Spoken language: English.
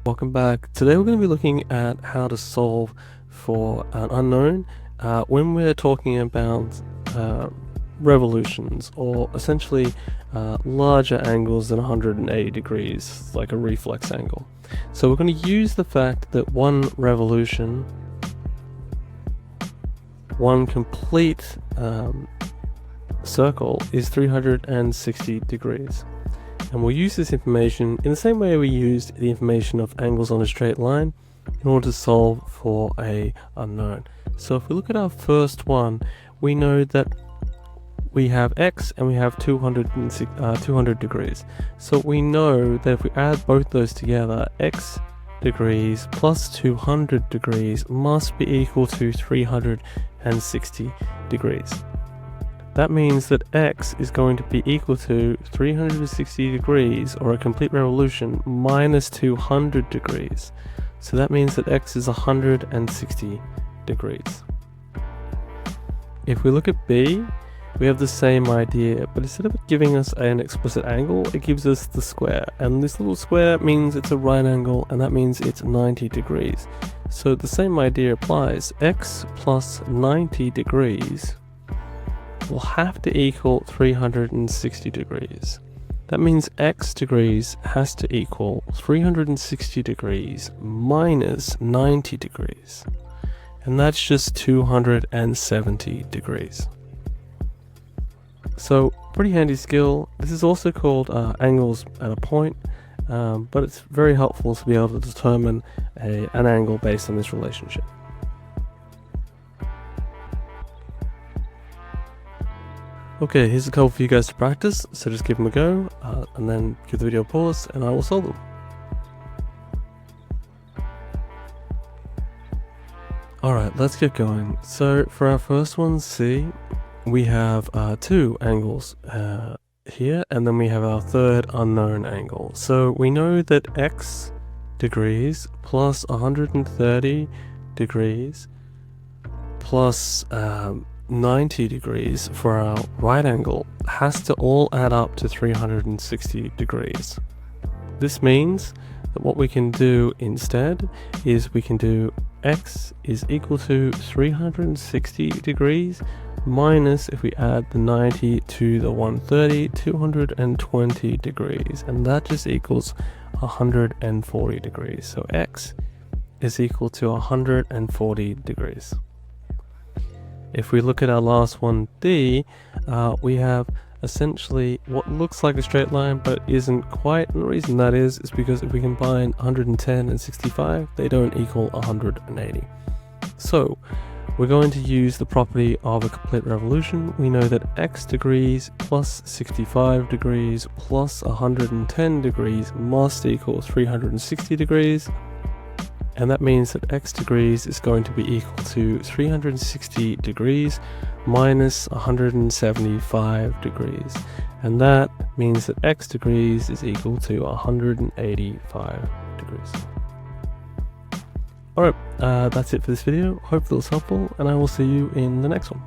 Welcome back. Today we're going to be looking at how to solve for an unknown when we're talking about revolutions, or essentially larger angles than 180 degrees, like a reflex angle. So we're going to use the fact that one revolution, one complete circle, is 360 degrees. And we'll use this information in the same way we used the information of angles on a straight line in order to solve for a unknown. So if we look at our first one, we know that we have x and we have 200 degrees. So we know that if we add both those together, x degrees plus 200 degrees must be equal to 360 degrees. That means that x is going to be equal to 360 degrees, or a complete revolution, minus 200 degrees. So that means that x is 160 degrees. If we look at b, we have the same idea, but instead of giving us an explicit angle, it gives us the square. And this little square means it's a right angle, and that means it's 90 degrees. So the same idea applies. X plus 90 degrees will have to equal 360 degrees. That means x degrees has to equal 360 degrees minus 90 degrees. And that's just 270 degrees. So pretty handy skill. This is also called angles at a point, but it's very helpful to be able to determine an angle based on this relationship. Okay, here's a couple for you guys to practice, so just give them a go, and then give the video a pause, and I will solve them. Alright, let's get going. So for our first one, C, we have two angles here, and then we have our third unknown angle. So we know that x degrees plus 130 degrees plus 90 degrees for our right angle has to all add up to 360 degrees. This means that what we can do instead is we can do x is equal to 360 degrees minus, if we add the 90 to the 130, 220 degrees, and that just equals 140 degrees. So x is equal to 140 degrees. If we look at our last one, D, we have essentially what looks like a straight line but isn't quite, and the reason that is because if we combine 110 and 65, they don't equal 180. So we're going to use the property of a complete revolution. We know that x degrees plus 65 degrees plus 110 degrees must equal 360 degrees. And that means that x degrees is going to be equal to 360 degrees minus 175 degrees. And that means that x degrees is equal to 185 degrees. Alright, that's it for this video. Hope that was helpful, and I will see you in the next one.